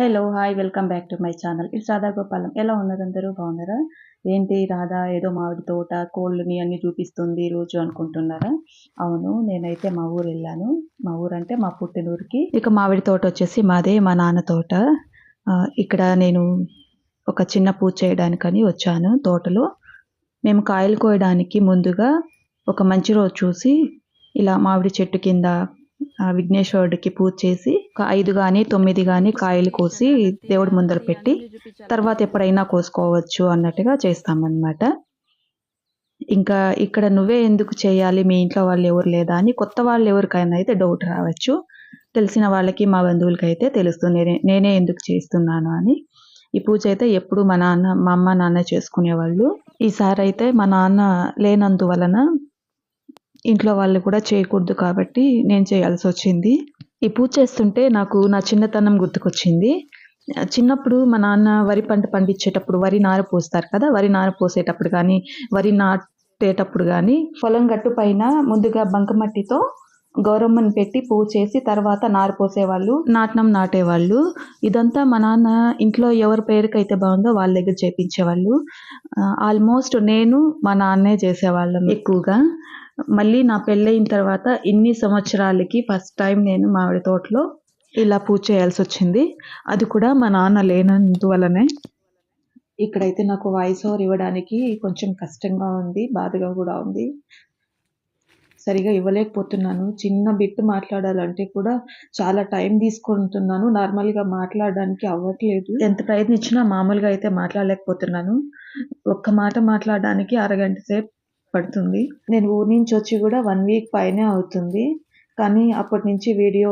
Hello! Hi! Welcome back to my channel. It's Radha Gopalam. ఎలా ఉన్నారు అందరూ బాగున్నారా? ఏంటి రాధా ఏదో మామిడి తోట, కోళ్ళని అన్నీ చూపిస్తుంది రోజు అనుకుంటున్నారా? అవును. నేనైతే మా ఊరెళ్ళాను. మా ఊరంటే మా పుట్టినూరికి. ఇక మామిడి తోటొచ్చేసి మాదే, మా నాన్న తోట. ఇక్కడ నేను ఒక చిన్న పూజ చేయడానికని వచ్చాను తోటలో. మేము కాయలు కోయడానికి ముందుగా ఒక మంచి రోజు చూసి ఇలా మామిడి చెట్టు కింద విఘ్నేశ్వరుడికి పూజ చేసి ఒక 5 గాని 9 గాని కాయలు కోసి దేవుడి ముందర పెట్టి తర్వాత ఎప్పుడైనా కోసుకోవచ్చు అన్నట్టుగా చేస్తామన్నమాట. ఇంకా ఇక్కడ నువ్వే ఎందుకు చేయాలి? మీ ఇంట్లో వాళ్ళు ఎవరు లేదా? అని కొత్త వాళ్ళు ఎవరికైనా అయితే డౌట్ రావచ్చు. తెలిసిన వాళ్ళకి మా బంధువులకైతే తెలుస్తుంది నేనే ఎందుకు చేస్తున్నాను అని. ఈ పూజ అయితే ఎప్పుడు మా అమ్మ, నాన్న చేసుకునేవాళ్ళు. ఈసారైతే మా నాన్న లేనందువలన ఇంట్లో వాళ్ళు కూడా చేయకూడదు కాబట్టి నేను చేయాల్సొచ్చింది. ఈ పూజ చేస్తుంటే నాకు నా చిన్నతనం గుర్తుకొచ్చింది. చిన్నప్పుడు మా నాన్న వరి పంట పండించేటప్పుడు వరి నార పోస్తారు కదా! వరి నార పోసేటప్పుడు గానీ, వరి నాటేటప్పుడు గానీ, పొలం గట్టు పైన ముందుగా బంకమట్టితో గౌరమ్మని పెట్టి పూజ చేసి తర్వాత నారు పోసేవాళ్ళు, నాటనం నాటేవాళ్ళు. ఇదంతా మా నాన్న ఇంట్లో ఎవరి పేరుకైతే బావుందో వాళ్ళ దగ్గర చేపించేవాళ్ళు. ఆల్మోస్ట్ నేను, మా నాన్నే చేసేవాళ్ళం ఎక్కువగా. మళ్ళీ నా పెళ్ళయిన తర్వాత ఇన్ని సంవత్సరాలకి ఫస్ట్ టైం నేను మామిడి తోటలో ఇలా పూజ చేయాల్సొచ్చింది. అది కూడా మా నాన్న లేనందువలనే. ఇక్కడైతే నాకు వాయిస్ ఓవర్ ఇవ్వడానికి కొంచెం కష్టంగా ఉంది. బాధగా గూడా ఉంది. సరిగ్గా ఇవ్వలేకపోతున్నాను. చిన్న బిట్ మాట్లాడాలంటే కూడా చాలా టైం తీసుకుంటున్నాను. నార్మల్‌గా మాట్లాడడానికి అవ్వట్లేదు. ఎంత ప్రయత్నించినా మామూలుగా అయితే మాట్లాడలేకపోతున్నాను. ఒక్క మాట మాట్లాడడానికి అరగంట సేపు పడుతుంది. నేను ఊరు నుంచి వచ్చి కూడా 1 వీక్ పైనే అవుతుంది. కానీ అప్పటి నుంచి వీడియో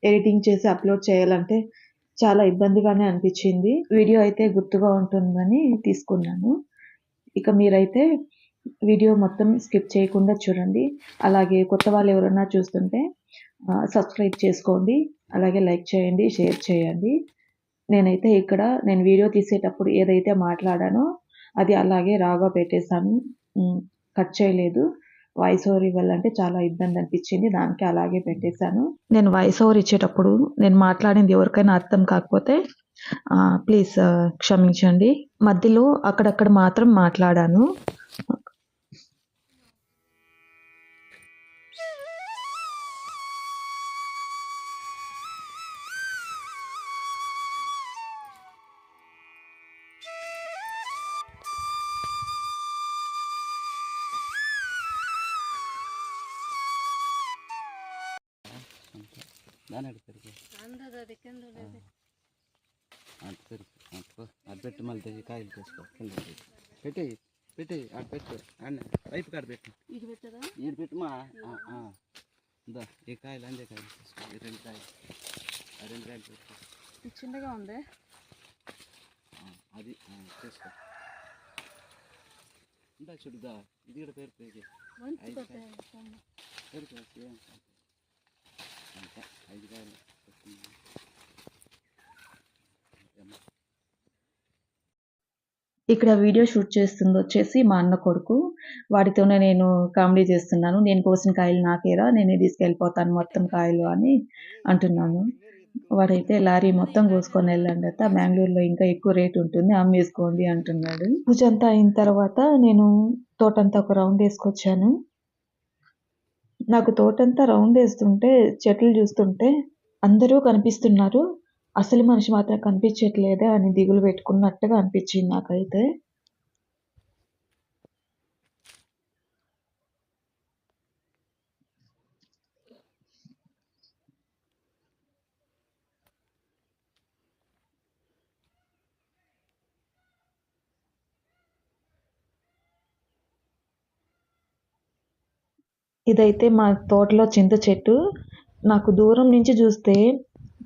ఎడిటింగ్ చేసి అప్‌లోడ్ చేయాలంటే చాలా ఇబ్బందిగానే అనిపిచ్చింది. వీడియో అయితే గుర్తుగా ఉంటుందని తీసుకున్నాను. ఇక మీరైతే వీడియో మొత్తం స్కిప్ చేయకుండా చూడండి. అలాగే కొత్త వాళ్ళు ఎవరైనా చూస్తుంటే సబ్స్క్రైబ్ చేసుకోండి. అలాగే లైక్ చేయండి, షేర్ చేయండి. నేనైతే ఇక్కడ నేను వీడియో తీసేటప్పుడు ఏదైతే మాట్లాడానో అది అలాగే రాగా పెట్టేసాను. కట్ చేయలేదు. వాయిస్ ఓవర్ ఇవ్వాలంటే చాలా ఇబ్బంది అనిపిచ్చింది. దానికి అలాగే పెట్టేసాను. నేను వాయిస్ ఓవర్ ఇచ్చేటప్పుడు నేను మాట్లాడింది ఎవరికైనా అర్థం కాకపోతే ప్లీజ్ క్షమించండి. మధ్యలో అక్కడక్కడ మాత్రం మాట్లాడాను. అది పెట్టి మళ్ళీ కాయలు చేసుకో పెట్టి పెట్టి అటు పెట్టు అన్న వైపు కాడ పెట్టు ఇది పెట్టుమా ఇందా ఈ కాయలు అందే కాయలు తీసుకో ఈ 2 కాయలు ఆ 2 కాయలు పెట్టు చిన్నగా ఉంది అది చేసుకో ఇందా చూడుదా ఇది కూడా పేరు పేరు అంతా 5 కాయలు ఇక్కడ వీడియో షూట్ చేస్తుంది వచ్చేసి మా అన్న కొడుకు. వాడితోనే నేను కామెడీ చేస్తున్నాను. నేను కోసిన కాయలు నాకేరా, నేనే తీసుకెళ్ళిపోతాను మొత్తం కాయలు అని అంటున్నాను. వాడైతే లారీ మొత్తం కోసుకొని వెళ్ళండి అత్త, బెంగుళూరులో ఇంకా ఎక్కువ రేట్ ఉంటుంది, అమ్మేసుకోండి అంటున్నాడు. పూజ అంతా అయిన తర్వాత నేను తోటంతా ఒక రౌండ్ వేసుకొచ్చాను. నాకు తోటంతా రౌండ్ వేస్తుంటే చెట్లు చూస్తుంటే అందరూ కనిపిస్తున్నారు, అసలు మనిషి మాత్రం కనిపించట్లేదే అని దిగులు పెట్టుకున్నట్టుగా అనిపించింది నాకైతే. ఇదైతే మా తోటలో చింత చెట్టు. నాకు దూరం నుంచి చూస్తే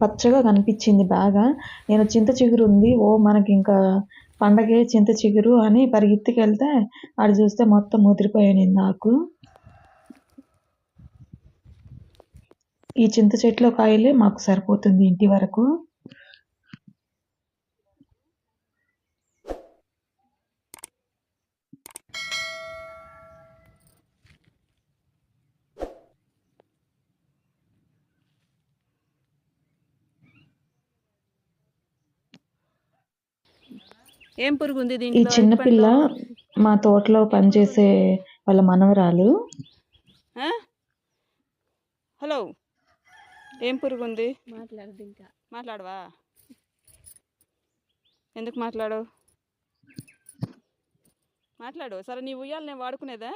పచ్చగా కనిపించింది బాగా. నేను చింత చిగురు ఉంది, ఓ మనకి ఇంకా పండగే చింత చిగురు అని పరిగెత్తుకెళ్తే ఆడ చూస్తే మొత్తం ముదిరిపోయాయి నాకు. ఈ చింత చెట్లో కాయలే మాకు సరిపోతుంది ఇంటి వరకు. ఏం పురుగు ఉంది ఈ దీంట్లో? చిన్నపిల్ల అరటిపండులో మా తోటలో పనిచేసే వాళ్ళ మనవరాలు. ఆ? హలో, ఏం పురుగు ఉంది? మాట్లాడవా? ఎందుకు మాట్లాడు? సరే, నీ ఉయ్యాలు నేను వాడుకునేదా?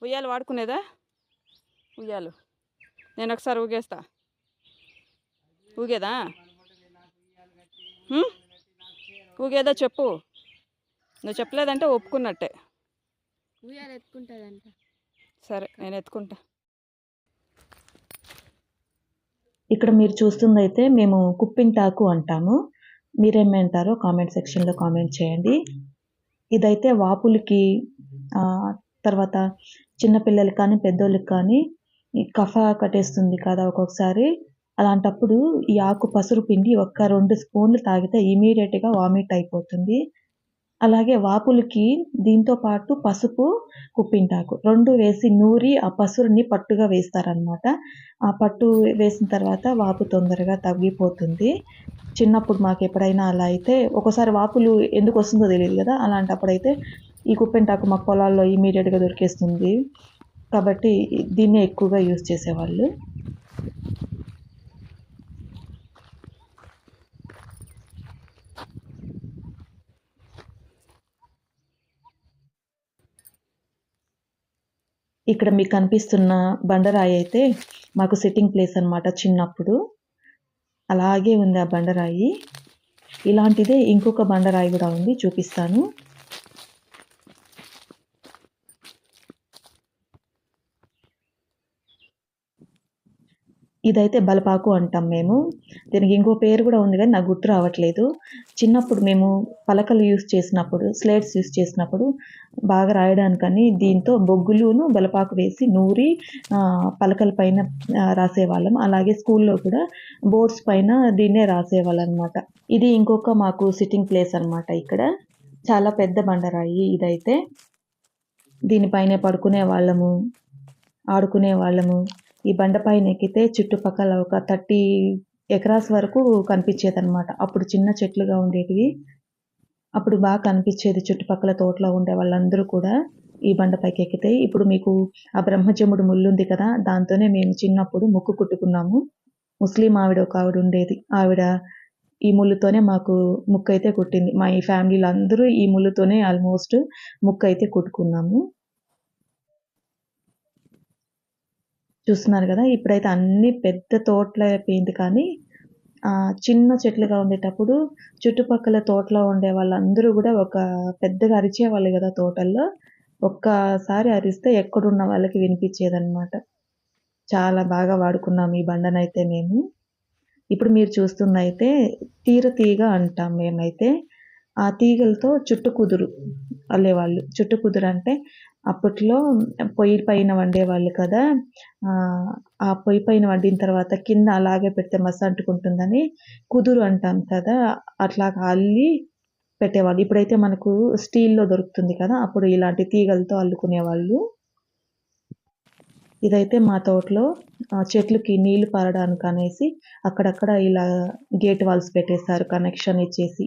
ఉయ్యాలు వాడుకునేదా? ఉయ్యాలు నేను ఒకసారి ఊగేస్తా. ఊగేదా? ఊగేదా చెప్పు. నువ్వు చెప్పలేదంటే ఒప్పుకున్నట్టే. ఉయ్యాలు ఎత్తుకుంటుందంట. సరే, నేను ఎత్తుకుంటా. ఇక్కడ మీరు చూస్తుందైతే మేము కుప్పింటాకు అంటాము. మీరేమంటారో కామెంట్ సెక్షన్లో కామెంట్ చేయండి. ఇదైతే వాపులకి తర్వాత చిన్నపిల్లలకి కానీ పెద్దోళ్ళకి కానీ ఈ కఫ కట్టేస్తుంది కదా ఒక్కొక్కసారి. అలాంటప్పుడు ఈ ఆకు పసురు పిండి ఒక్క 2 స్పూన్లు తాగితే ఇమీడియట్‌గా వామిట్ అయిపోతుంది. అలాగే వాపులకి దీంతో పాటు పసుపు, కుప్పింటాకు 2 వేసి నూరి ఆ పసురుని పట్టుగా వేస్తారనమాట. ఆ పట్టు వేసిన తర్వాత వాపు తొందరగా తగ్గిపోతుంది. చిన్నప్పుడు మాకెప్పుడైనా అలా అయితే ఒక్కోసారి వాపులు ఎందుకొస్తుందో తెలీదు గదా! అలాంటప్పుడైతే ఈ కుప్పింటాకు మాకు పొలాల్లో ఇమ్మీడియేట్‌గా దొరికేస్తుంది. కాబట్టి దీన్నే ఎక్కువగా యూజ్ చేసేవాళ్ళు. ఇక్కడ మీకు కనిపిస్తున్న బండరాయి అయితే మాకు సిట్టింగ్ ప్లేస్ అనమాట చిన్నప్పుడు. అలాగే ఉంది ఆ బండరాయి. ఇలాంటిదే ఇంకొక బండరాయి గూడా ఉంది, చూపిస్తాను. ఇదైతే బలపాకు అంటాం మేము. దీనికి ఇంకో పేరు గూడా ఉంది గానీ నాకు గుర్తు రావట్లేదు. చిన్నప్పుడు మేము పలకలు యూజ్ చేసినప్పుడు, స్లేట్స్ యూజ్ చేసినప్పుడు బాగా రాయడానికని దీంతో బొగ్గులును, బలపాకు వేసి నూరి పలకల పైన రాసేవాళ్ళం. అలాగే స్కూల్లో కూడా బోర్డ్స్ పైన దీన్నే రాసేవాళ్ళనమాట. ఇది ఇంకొక మాకు సిట్టింగ్ ప్లేస్ అనమాట ఇక్కడ. చాలా పెద్ద బండరాయి ఇదైతే. దీనిపైనే పడుకునే వాళ్ళము, ఆడుకునే వాళ్ళము. ఈ బండ పైన ఎక్కితే చుట్టుపక్కల ఒక 30 ఎకరాస్ వరకు కనిపించేదనమాట. అప్పుడు చిన్న చెట్లుగా ఉండేటివి. అప్పుడు బాగా కనిపించేది చుట్టుపక్కల తోటలో ఉండే వాళ్ళందరూ కూడా ఈ బండ పైకి ఎక్కితే. ఇప్పుడు మీకు ఆ బ్రహ్మజముడు ముల్లుంది కదా! దాంతోనే మేము చిన్నప్పుడు ముక్కు కుట్టుకున్నాము. ముస్లిం ఆవిడ ఒక ఆవిడ ఉండేది. ఆవిడ ఈ ముల్లుతోనే మాకు ముక్కయితే కుట్టింది. మా ఈ ఫ్యామిలీలో అందరూ ఈ ముల్లుతోనే ఆల్మోస్ట్ ముక్కయితే కుట్టుకున్నాము. చూస్తున్నారు కదా! ఇప్పుడైతే అన్నీ పెద్ద తోటలయిపోయింది కానీ చిన్న చెట్లుగా ఉండేటప్పుడు చుట్టుపక్కల తోటలో ఉండే వాళ్ళందరూ గూడా ఒక పెద్దగా అరిచేవాళ్ళు గదా తోటల్లో. ఒక్కసారి అరిస్తే ఎక్కడున్న వాళ్ళకి వినిపిచ్చేదనమాట. చాలా బాగా వాడుకున్నాం ఈ బండనైతే మేము. ఇప్పుడు మీరు చూస్తుందయితే తీగ అంటాం మేమైతే. ఆ తీగలతో చుట్టు కుదురు అల్లేవాళ్ళు. చుట్టు కుదురు అంటే అప్పట్లో పొయ్యి పైన వండేవాళ్ళు కదా! ఆ పొయ్యి పైన వండిన తర్వాత కింద అలాగే పెడితే మస్స అంటుకుంటుందని కుదురు అంటాం కదా! అట్లాగా అల్లి పెట్టేవాళ్ళు. ఇప్పుడైతే మనకు స్టీల్‌లో దొరుకుతుంది కదా! అప్పుడు ఇలాంటి తీగలతో అల్లుకునేవాళ్ళు. ఇదైతే మా తోటలో చెట్లుకి నీళ్లు పారడానికనేసి అక్కడక్కడ ఇలా గేట్ వాల్స్ పెట్టేశారు కనెక్షన్ ఇచ్చేసి.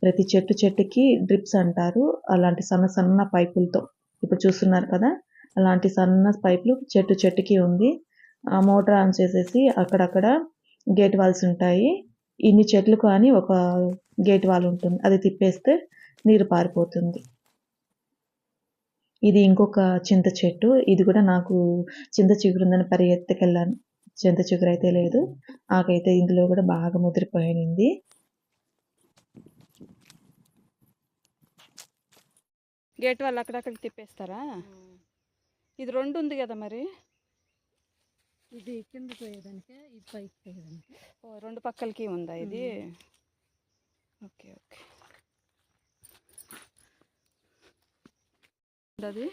ప్రతి చెట్టుకి డ్రిప్స్ అంటారు. అలాంటి సన్న సన్న పైపులతో. ఇప్పుడు చూస్తున్నారు కదా! అలాంటి సన్న పైపులు చెట్టుకి ఉంది. ఆ మోటార్ ఆన్ చేసేసి అక్కడక్కడ గేట్ వాల్స్ ఉంటాయి. ఇన్ని చెట్లకు అని ఒక గేట్ వాల్ ఉంటుంది. అది తిప్పేస్తే నీరు పారిపోతుంది. ఇది ఇంకొక చింత చెట్టు. ఇది కూడా నాకు చింత చిగురుందని పరిగెత్తుకెళ్ళాను. చింత చిగురైతే లేదు. ఆకైతే ఇందులో కూడా బాగా ముదిరిపోయింది. గేట్ వాళ్ళు అక్కడక్కడ తిప్పేస్తారా? ఇది 2 ఉంది కదా మరి. ఇది కింద పోయేదానికి, ఇది పైకి పోయేదానికి. 2 పక్కలకి ఉందా ఇది? ఓకే. అది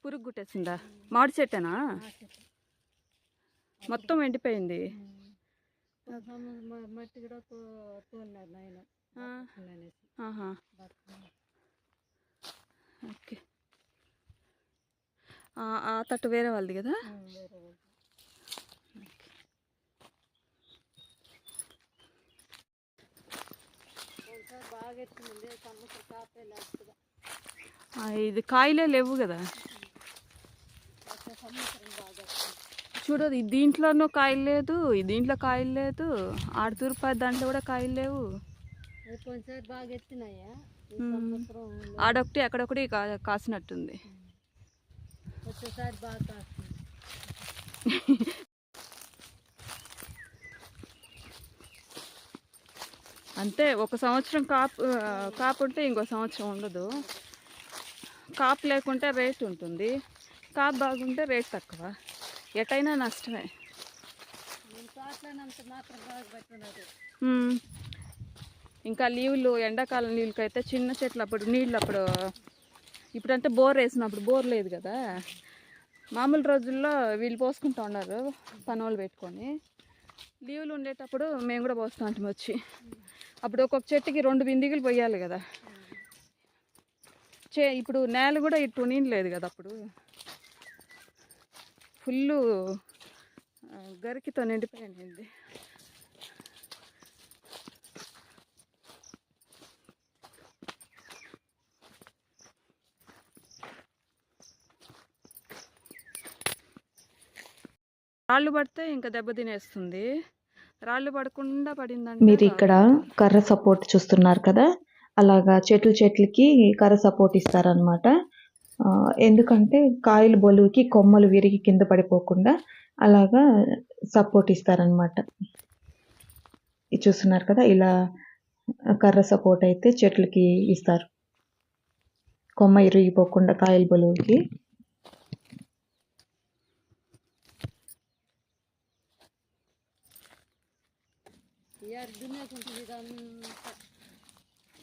పురుగు గుట్టేసిందా? మామిడి చెట్టేనా? మొత్తం ఎండిపోయింది. మట్టి కూడా తోలినారు నాయన. ఓకే. ఆ తట్టు వేరే వాళ్ళది కదా? బాగా ఎత్తుంది సంవత్సరం కాపే లేకుండా ఇది కాయలే లేవు కదా. సంవత్సరం బాగా ఎత్తుంది. చూడదు దీంట్లోనూ కాయలు లేదు, దీంట్లో కాయలు లేదు, ఆడుతూరుపాది దాంట్లో కూడా కాయలు లేవు. కొంచెం బాగా ఎత్తినాయా ఈ సంవత్సరం ఆడొకటి అక్కడొకటి కాసినట్టుంది. వచ్చేసారి బాగా కాస్తుంది. అంతే, ఒక సంవత్సరం కాపు ఉంటే ఇంకో సంవత్సరం ఉండదు. కాపు లేకుంటే రేట్ ఉంటుంది, కాపు బాగుంటే రేట్ తక్కువ. ఎటైనా నష్టమే. నేను తోటలోనంత మాత్రం బాగా పెట్టున్నది. ఇంకా లీవులు, ఎండాకాలం లీవులకి అయితే చిన్న చెట్లు అప్పుడు నీళ్ళు ఇప్పుడంటే బోర్ వేసినప్పుడు బోర్ లేదు కదా. మామూలు రోజుల్లో వీళ్ళు పోసుకుంటూ ఉన్నారు పనోళ్ళు పెట్టుకొని. లీవులు ఉండేటప్పుడు మేము కూడా పోస్తూ ఉంటాం వచ్చి. అప్పుడు ఒక్కొక్క చెట్టుకి 2 బిందిగులు పోయాలి కదా. ఇప్పుడు నేల కూడా ఇటు నీళ్ళు లేదు కదా. అప్పుడు ఫుల్లు గరికితో నిండిపోయింది. రాళ్ళు పడితే ఇంకా దెబ్బ తినేస్తుంది. రాళ్ళు పడకుండా పడిందంటే మీరు ఇక్కడ కర్ర సపోర్ట్ చూస్తున్నారు కదా, అలాగా చెట్లకి కర్ర సపోర్ట్ ఇస్తారనమాట. ఎందుకంటే కాయలు బొలువుకి కొమ్మలు విరిగి కింద పడిపోకుండా అలాగా సపోర్ట్ ఇస్తారనమాట. ఇది చూస్తున్నారు కదా, ఇలా కర్ర సపోర్ట్ అయితే చెట్లకి ఇస్తారు, కొమ్మ ఇరిగిపోకుండా కాయలు బొలువుకి.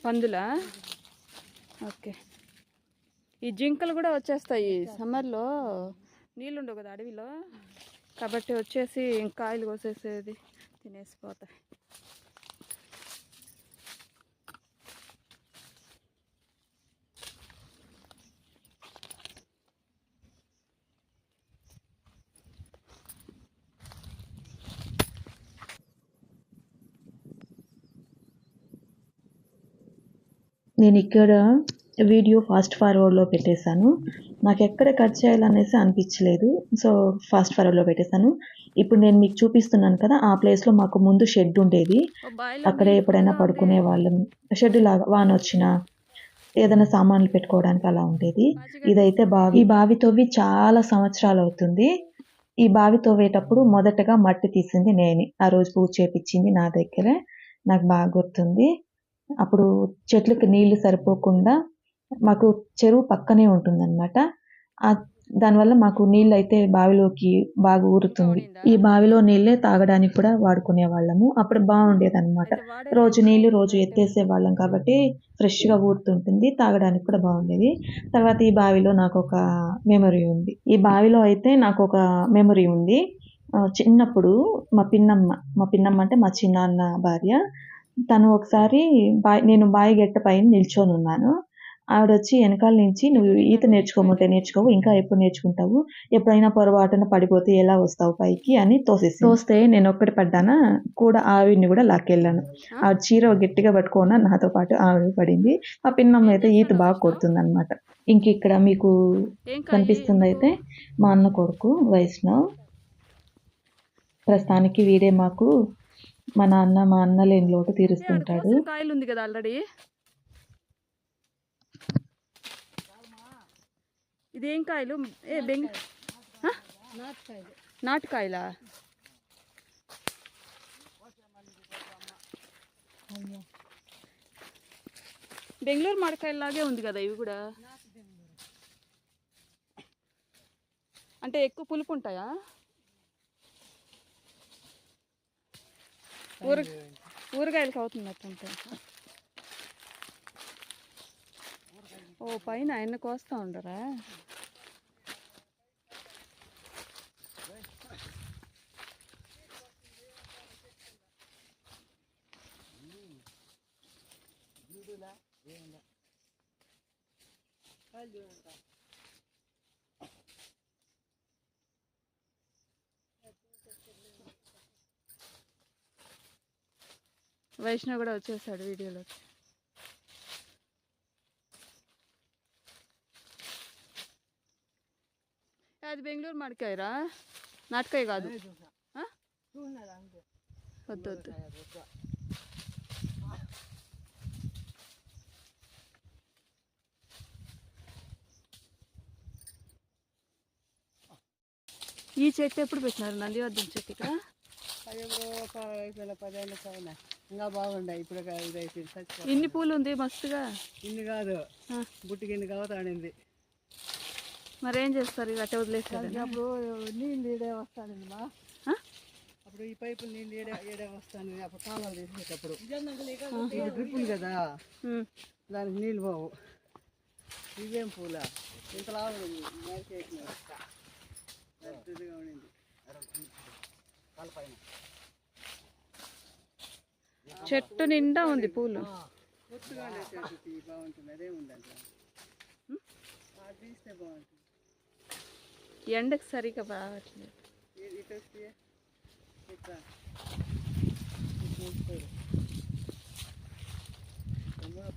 పందులా? ఓకే. ఈ జింకలు కూడా వచ్చేస్తాయి సమ్మర్లో, నీళ్ళుండవు కదా అడవిలో, కాబట్టి వచ్చేసి కాయలు కోసేసేది తినేసిపోతాయి. నేను ఇక్కడ వీడియో ఫాస్ట్ ఫార్వర్డ్లో పెట్టేశాను. నాకు ఎక్కడ కట్ చేయాలనేసి అనిపించలేదు, సో ఫాస్ట్ ఫార్వర్డ్లో పెట్టేశాను. ఇప్పుడు నేను మీకు చూపిస్తున్నాను కదా, ఆ ప్లేస్లో మాకు ముందు షెడ్ ఉండేది. అక్కడే ఎప్పుడైనా పడుకునే వాళ్ళం. షెడ్ లాగా వాన వచ్చినా ఏదైనా సామాన్లు పెట్టుకోవడానికి అలా ఉండేది. ఇదైతే బావి. ఈ బావి తవ్వి చాలా సంవత్సరాలు అవుతుంది. ఈ బావి తవ్వేటప్పుడు మొదటగా మట్టి తీసింది నేనే. ఆ రోజు పూజ చేపించింది నా దగ్గరే, నాకు బాగా గుర్తుంది. అప్పుడు చెట్లకి నీళ్లు సరిపోకుండా మాకు చెరువు పక్కనే ఉంటుందన్నమాట. దానివల్ల మాకు నీళ్ళు అయితే బావిలోకి బాగా ఊరుతుంది. ఈ బావిలో నీళ్ళే తాగడానికి కూడా వాడుకునే వాళ్ళము. అప్పుడు బాగుండేదన్నమాట. రోజు నీళ్లు రోజు ఎత్తేసే వాళ్ళం కాబట్టి ఫ్రెష్గా ఊరుతుంటుంది, తాగడానికి కూడా బాగుండేది. తర్వాత ఈ బావిలో నాకు ఒక మెమరీ ఉంది. ఈ బావిలో అయితే నాకు ఒక మెమరీ ఉంది. చిన్నప్పుడు మా పిన్నమ్మ అంటే మా చిన్నాన్న భార్య, తను ఒకసారి నేను బావి గట్ట పైన నిల్చొని ఉన్నాను. ఆవిడొచ్చి వెనకాల నుంచి, నువ్వు ఈత నేర్చుకోమంటే నేర్చుకోవు, ఇంకా ఎప్పుడు నేర్చుకుంటావు, ఎప్పుడైనా పొరపాటున పడిపోతే ఎలా వస్తావు పైకి అని తోస్తే నేను ఒక్కటి పడ్డానా కూడా, ఆవిడ్ని కూడా లాక్కెళ్ళాను. ఆవిడ చీర గట్టిగా పట్టుకోనా నాతో పాటు ఆవిడ పడింది. ఆ పిన్నమ్మ అయితే ఈత బాగా కొడుతుందన్నమాట. ఇంక ఇక్కడ మీకు కనిపిస్తుంది అయితే మా అన్న కొడుకు వైష్ణవ్. ప్రస్తుతానికి వీడే మాకు మా అన్న లేని లోటు తీరుస్తుంటాడు. కాయలు ఉంది కదా ఆల్రెడీ. ఇదేం కాయలు? నాటుకాయలా? బెంగళూరు మామిడికాయలాగే ఉంది కదా ఇవి కూడా. అంటే ఎక్కువ పులుపు ఉంటాయా? ఊరగాయలకి అవుతున్నట్టు. ఓ పైన ఆయన కోస్తా ఉండరా? వైష్ణవ్ కూడా వచ్చేసాడు వీడియోలో. అది బెంగళూరు మామిడికాయరా, నాటకాయ కాదు. ఆ? వద్దు వద్దు. ఈ చెట్టు ఎప్పుడు పెట్టినారు? నందివర్ధన్ చెట్టు ఇక్కడ అయిపోయిన 10 ఏళ్ళ పైన ఇంకా బాగుండే. ఇప్పుడు ఇది అయిపోయింది. ఇన్ని పూలు ఉంది మస్తుగా. ఇన్ని కాదు, బుట్టికి ఇన్ని కావుతాడింది. మరేం చేస్తారు? ఇది అట్టే వదిలేసారు. అప్పుడు నీళ్ళు ఈడే వస్తానండి మా. అప్పుడు ఈ పైపులు నీళ్ళు ఈడే వస్తాను. అప్పుడు కాలువలు తీసేటప్పుడు ఇది డ్రిప్పులు కదా, దానికి నీళ్ళు పోవు. ఇవేం పూల ఇంతలా ఉంది, మేసేసినారు పెద్దగా ఉండింది. చెట్టు నిండా ఉంది పూలు. కొత్తగా బాగుంటుంది. అదే ఉందండి, అది తీస్తే బాగుంటుంది. ఎండకు సరిగా రావట్లేదు. ఇటు వస్తే ఇట్లా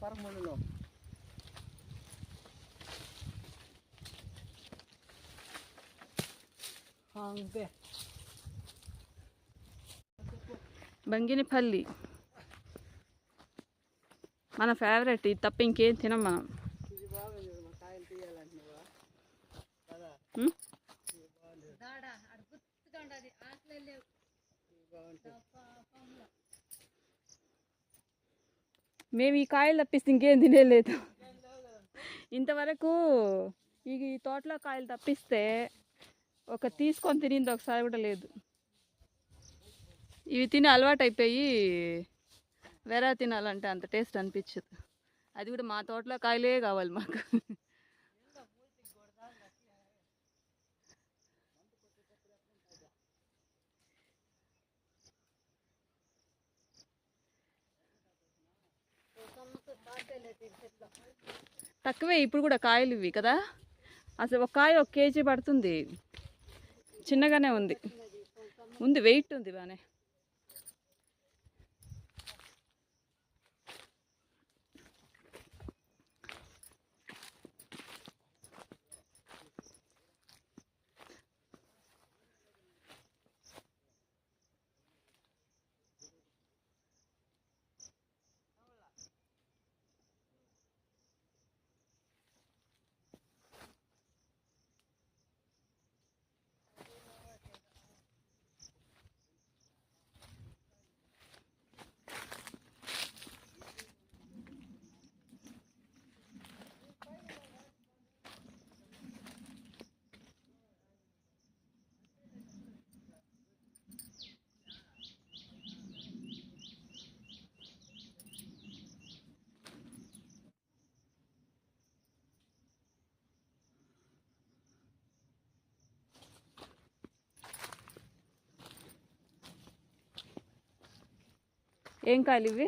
పరమూడులో అంతే. బంగినపల్లి మన ఫేవరెట్. ఇది తప్ప ఇంకేం తినం మనం. ఇది బాగుంది, కాయలు తీయాలంటున్నావా కదా? మేము ఈ కాయలు తప్పిస్తే ఇంకేం తినేలేదు ఇంతవరకు. ఈ తోటలో కాయలు తప్పిస్తే ఒక తీసుకొని తినింది ఒకసారి కూడా లేదు. ఇవి తిని అలవాటు అయిపోయి వేరే తినాలంటే అంత టేస్ట్ అనిపించదు. అది కూడా మా తోటలో కాయలే కావాలి మాకు. తక్కువే ఇప్పుడు కూడా కాయలు ఇవి కదా. అసలు ఒక కాయ 1 కేజీ పడుతుంది. చిన్నగానే ఉంది, ఉంది వెయిట్ ఉంది బాగానే. ఏం కాయలు ఇవి?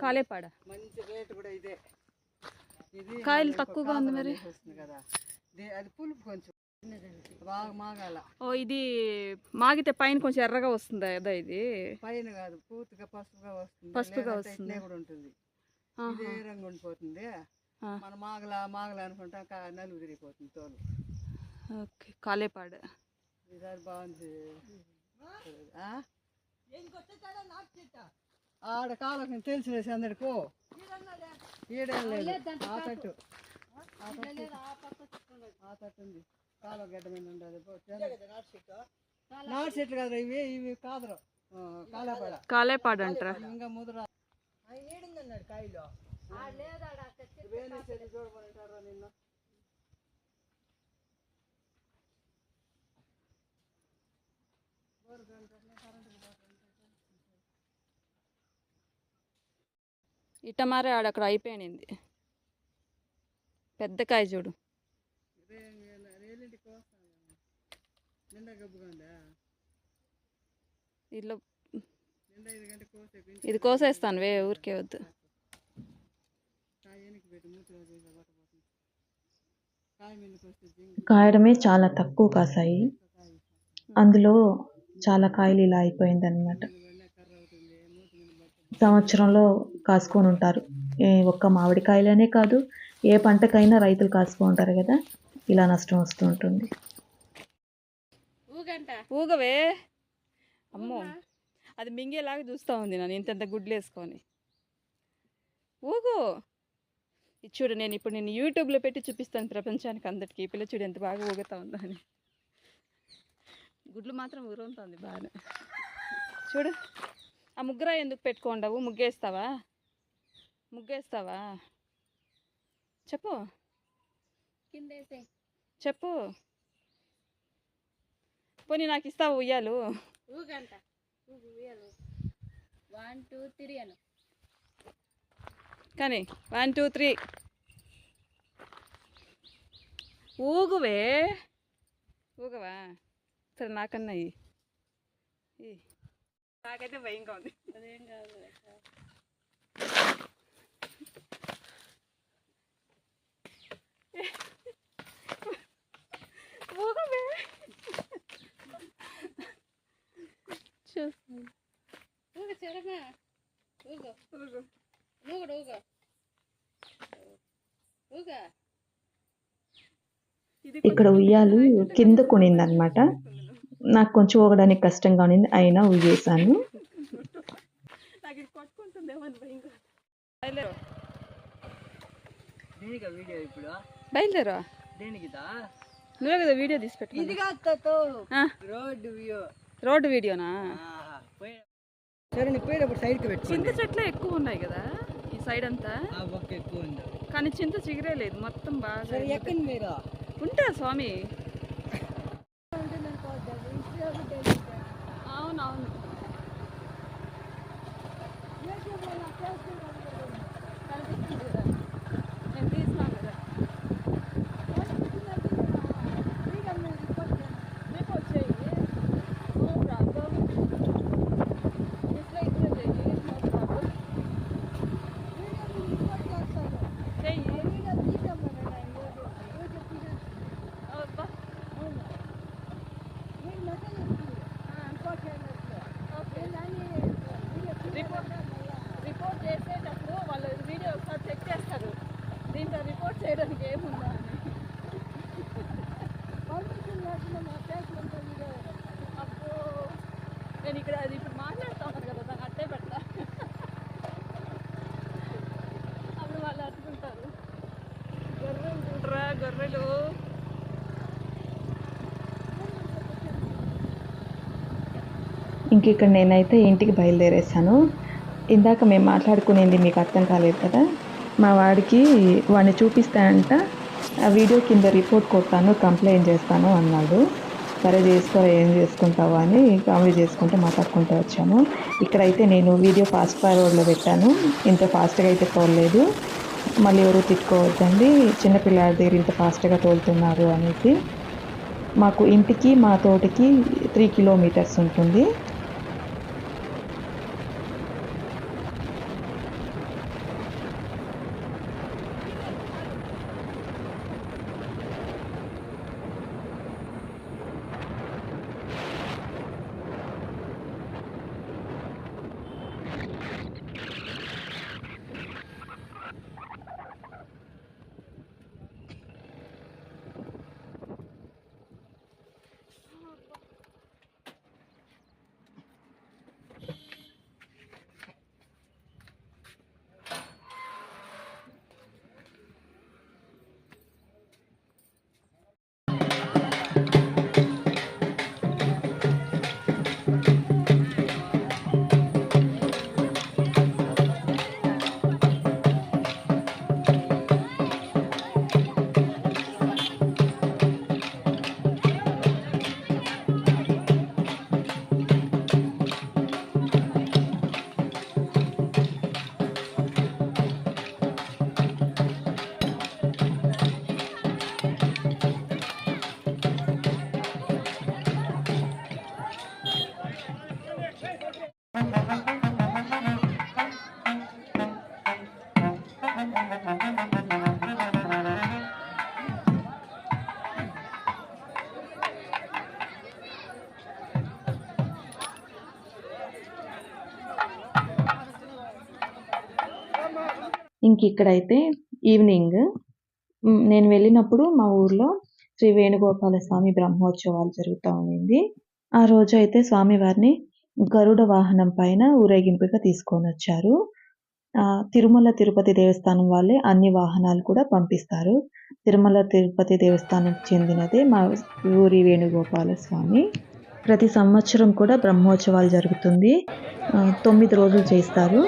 కాలేపాడ. మంచి రేటు కూడా ఇదే. ఇది కాయలు తక్కువగా ఉంది మరి వస్తుంది కదా, అది పులుపు కొంచెం బాగా మాగాల. ఓ ఇది మాగితే పైన కొంచెం ఎర్రగా వస్తుంది కదా? ఇది పైన కాదు, పూర్తిగా పసుపుగా వస్తుంది. పసుపుగా వస్తుంది కూడా ఉంటుంది. ఇదే రంగు ఉండిపోతుంది. మన మాగల అనుకుంటా నలుగు తిరిగిపోతుంది తోలు. ఓకే, కాలేపాడ. ఈసారి బాగుంది. ఆడ కాలం తెలిసిన అందరికో ఈడేం లేదు. ఆ తట్టు ఉంది, కాలువ గడ్డ మీద ఉండదు. నాటు చెట్లు కదా ఇవి, ఇవి కాదురు కాలేపాడ అంటారా? ఇంకా ముద్ర ఏడుందన్నాడు కాయలు. చెట్లు చూడమంటారా నిన్ను? ఇటమారే ఆడ అక్కడ అయిపోయింది. పెద్ద కాయ చూడు. ఇల్లు ఇది కోసేస్తాను వే, ఊరికే వద్దు. కాయడమే చాలా తక్కువ కాసాయి, అందులో చాలా కాయలు ఇలా అయిపోయిందనమాట. సంవత్సరంలో కాసుకొని ఉంటారు. ఒక్క మామిడికాయలనే కాదు, ఏ పంటకైనా రైతులు కాసుకొని ఉంటారు కదా, ఇలా నష్టం వస్తూ ఉంటుంది. ఊగవే అమ్మో, అది మింగేలాగా చూస్తూ ఉంది నన్ను ఇంత గుడ్లు వేసుకొని. ఊగు. ఇది చూడు, నేను ఇప్పుడు నేను యూట్యూబ్లో పెట్టి చూపిస్తాను ప్రపంచానికి అందరికీ. ఈ పిల్ల చూడు ఎంత బాగా ఊగుతూ ఉందో అని. గుడ్లు మాత్రం ఊరుతుంది బాగా. చూడు, ఆ ముగ్గురా ఎందుకు పెట్టుకోండవు? ముగ్గేస్తావా? చెప్పు చెప్పు. పోనీ నాకు ఇస్తావా ఉయ్యాలు? 1 2 3 అను. కానీ 1 2 3 ఊగువే. ఊగవా? సరే నాకన్నా నాకైతే భయంగా ఉంది. అదేం కాదు. ఊగవే. ఊగు చెరమా. ఊగు ఊగు ఊగు ఊగు ఊగా. ఇక్కడ ఉయ్యాలు కింద కొనిందనమాట. నాకు కొంచెం ఊగడానికి కష్టంగా ఉన్నింది, అయినా ఊగేసాను. నాకు ఇది కొట్టుకుంటుందేమో అని భయంగా. బయలుదేరా. నువ్వే కదా వీడియో తీసి పెట్టు. ఇది కాదు రోడ్డు వీడియోనా? సరే నీ పోయేటప్పుడు సైడ్కి పెట్టు. చింత చెట్లే ఎక్కువ ఉన్నాయి కదా ఈ సైడ్ అంతా. ఎక్కువ ఉంది కానీ చింత చిగురే లేదు, మొత్తం బాగా. సరే ఎక్కండి మీరు. ఉంటా స్వామి. అవునవును. కనిపిస్తుంది కదా, నేను తీసినాను కదా. రిపోర్ట్ చేయి. No problem. డిస్లైక్ చేయి. No problem. చెయ్యి. అబ్బా. రిపోర్ట్ చేసేటప్పుడు వాళ్ళు వీడియో ఒకసారి చెక్ చేస్తారు, దీంట్లో రిపోర్ట్ చేయడానికి ఏముందా అని. అబ్బో, నేను ఇక్కడ అది ఇప్పుడు మాట్లాడుతా ఉన్నాను కదా, దాన్ని అట్టే పెడతా. అప్పుడు వాళ్ళు అట్టుకుంటారు. గొర్రెలు చూడరా, గొర్రెలు. ఇంక ఇక్కడ నేనైతే ఇంటికి బయలుదేరేసాను. ఇందాక మేము మాట్లాడుకునేది మీకు అర్థం కాలేదు కదా. మా వాడిని చూపిస్తానంట, ఆ వీడియో కింద రిపోర్ట్ కొడతాను, కంప్లైంట్ చేస్తాను అన్నాడు. సరే చేసుకోరా, ఏం చేసుకుంటావా అని కామెడీ చేసుకుంటూ మాట్లాడుకుంటూ వచ్చాము. ఇక్కడైతే నేను వీడియో ఫాస్ట్ ఫార్వర్డ్లో పెట్టాను, ఇంత ఫాస్ట్గా అయితే తోలలేదు. మళ్ళీ ఎవరు తిట్టుకోవద్దండి, చిన్నపిల్లాడి దగ్గర ఇంత ఫాస్ట్గా తోలుతున్నారు అనేసి. మాకు ఇంటికి మా తోటకి 3 కిలోమీటర్స్ ఉంటుంది. ఇంక ఇక్కడైతే ఈవినింగ్ నేను వెళ్ళినప్పుడు మా ఊర్లో శ్రీ వేణుగోపాల స్వామి బ్రహ్మోత్సవాలు జరుగుతూ ఉండింది. ఆ రోజు అయితే స్వామివారిని గరుడ వాహనం పైన ఊరేగింపుగా తీసుకొని వచ్చారు. తిరుమల తిరుపతి దేవస్థానం వాళ్ళే అన్ని వాహనాలు కూడా పంపిస్తారు. తిరుమల తిరుపతి దేవస్థానం చెందినదే మా ఊరి వేణుగోపాల స్వామి. ప్రతి సంవత్సరం కూడా బ్రహ్మోత్సవాలు జరుగుతుంది. 9 రోజులు చేస్తారు.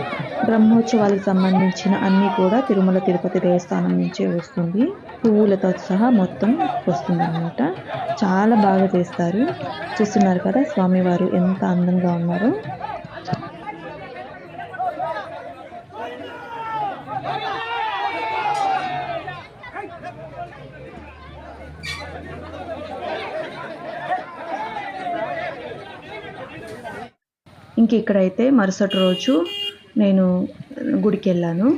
బ్రహ్మోత్సవాలకు సంబంధించిన అన్నీ కూడా తిరుమల తిరుపతి దేవస్థానం నుంచే వస్తుంది. పువ్వులతో సహా మొత్తం వస్తుందన్నమాట. చాలా బాగా చేస్తారు. చూస్తున్నారు కదా స్వామివారు ఎంత అందంగా ఉన్నారో. ఇక్కడైతే మరుసటి రోజు నేను గుడికెళ్ళాను.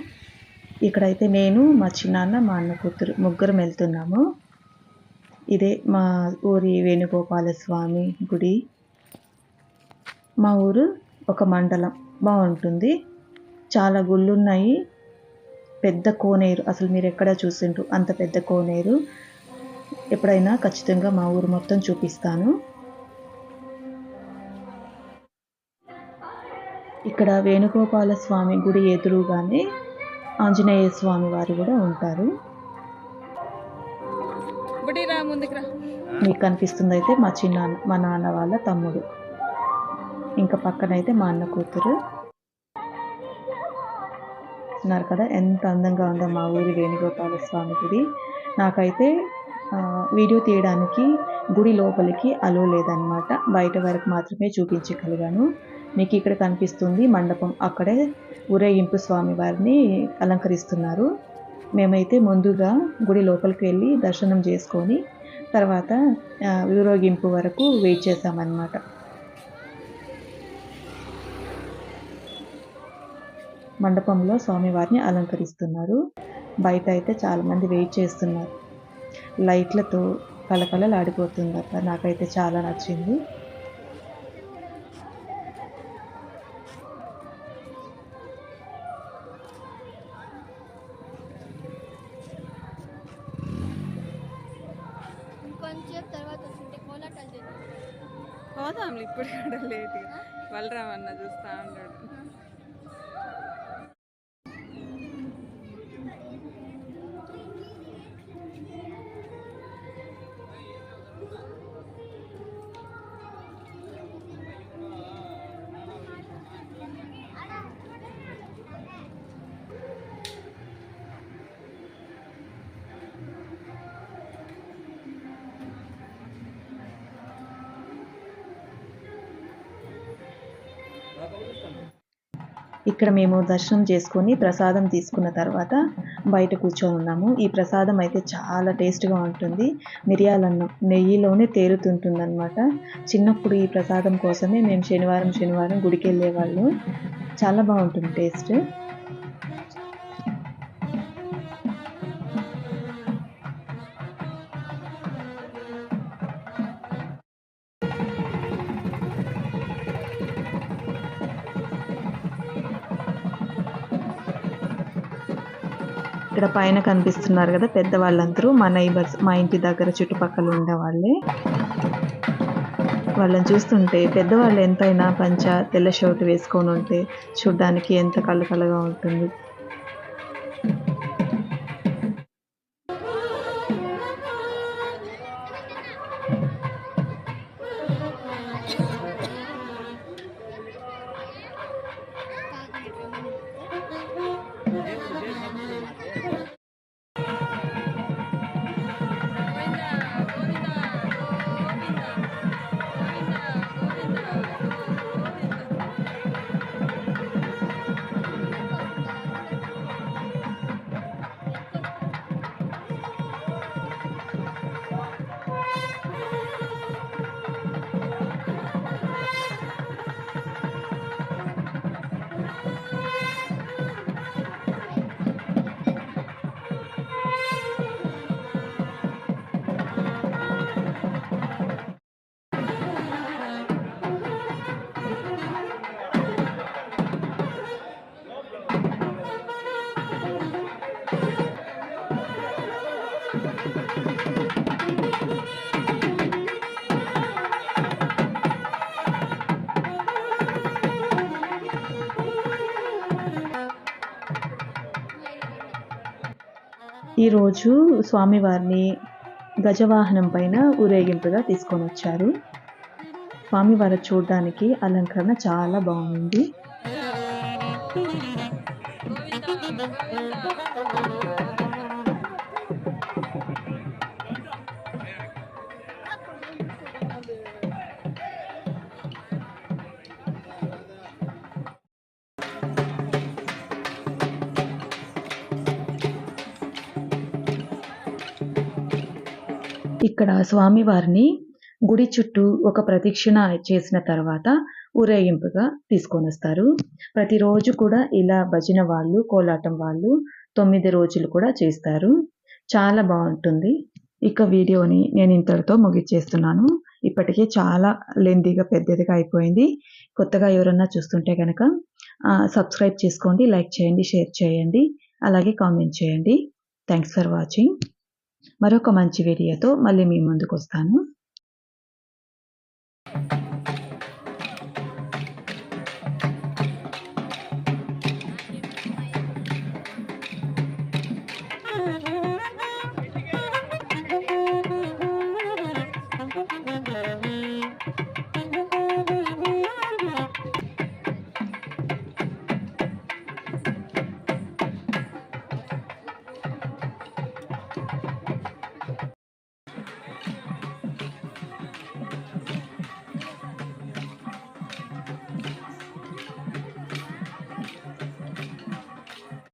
ఇక్కడైతే నేను, మా చిన్నాన్న, మా అన్న కూతురు ముగ్గురం వెళ్తున్నాము. ఇదే మా ఊరి వేణుగోపాల స్వామి గుడి. మా ఊరు ఒక మండలం. బాగుంటుంది. చాలా గుళ్ళున్నాయి. పెద్ద కోనేరు. అసలు మీరు ఎక్కడ చూసిండ్రు అంత పెద్ద కోనేరు. ఎప్పుడైనా ఖచ్చితంగా మా ఊరు మొత్తం చూపిస్తాను. ఇక్కడ వేణుగోపాల స్వామి గుడి ఎదురుగానే ఆంజనేయ స్వామి వారు కూడా ఉంటారు. మీకు కనిపిస్తుంది అయితే మా నాన్న వాళ్ళ తమ్ముడు. ఇంకా పక్కనైతే మా అన్న కూతురు ఉన్నారు కదా. ఎంత అందంగా ఉందో మా ఊరి వేణుగోపాల స్వామి గుడి. నాకైతే వీడియో తీయడానికి గుడి లోపలికి అలో లేదనమాట. బయట వరకు మాత్రమే చూపించగలిగాను. మీకు ఇక్కడ కనిపిస్తుంది మండపం. అక్కడే ఊరేగింపు స్వామి వారిని అలంకరిస్తున్నారు. మేమైతే ముందుగా గుడి లోపలికి వెళ్ళి దర్శనం చేసుకొని తర్వాత ఊరేగింపు వరకు వెయిట్ చేసామన్నమాట. మండపంలో స్వామివారిని అలంకరిస్తున్నారు. బయట అయితే చాలామంది వెయిట్ చేస్తున్నారు. లైట్లతో కలకలలాడిపోతుంది అక్క. నాకైతే చాలా నచ్చింది. పోదాంలే ఇప్పుడు కూడా లేట్గా. బలరామన్న చూస్తా ఉన్నాడు. ఇక్కడ మేము దర్శనం చేసుకొని ప్రసాదం తీసుకున్న తర్వాత బయట కూర్చొని ఉన్నాము. ఈ ప్రసాదం అయితే చాలా టేస్ట్గా ఉంటుంది. మిరియాలన్నం నెయ్యిలోనే తేలుతుంటుంది అనమాట. చిన్నప్పుడు ఈ ప్రసాదం కోసమే మేము శనివారం గుడికి వెళ్ళేవాళ్ళు. చాలా బాగుంటుంది టేస్ట్. ఇక్కడ పైన కనిపిస్తున్నారు కదా పెద్దవాళ్ళందరూ మా నైబర్స్, మా ఇంటి దగ్గర చుట్టుపక్కల ఉండేవాళ్ళే. వాళ్ళని చూస్తుంటే పెద్దవాళ్ళు ఎంతైనా పంచ తెల్ల షర్ట్ వేసుకొని ఉంటే చూడ్డానికి ఎంత కళకళగా ఉంటుంది. ఈరోజు స్వామివారిని గజవాహనం పైన ఊరేగింపుగా తీసుకొని వచ్చారు. స్వామివారు చూడడానికి అలంకరణ చాలా బాగుంది. ఇక్కడ స్వామివారిని గుడి చుట్టూ ఒక ప్రదక్షిణ చేసిన తర్వాత ఊరేగింపుగా తీసుకొని వస్తారు. ప్రతిరోజు కూడా ఇలా భజన వాళ్ళు, కోలాటం వాళ్ళు 9 రోజులు కూడా చేస్తారు. చాలా బాగుంటుంది. ఇక వీడియోని నేను ఇంతటితో ముగిచ్చేస్తున్నాను. ఇప్పటికే చాలా లెంతీగా పెద్దదిగా అయిపోయింది. కొత్తగా ఎవరన్నా చూస్తుంటే కనుక సబ్స్క్రైబ్ చేసుకోండి, లైక్ చేయండి, షేర్ చేయండి, అలాగే కామెంట్ చేయండి. Thanks for watching. మరొక మంచి వీడియోతో మళ్ళీ మీ ముందుకు వస్తాను.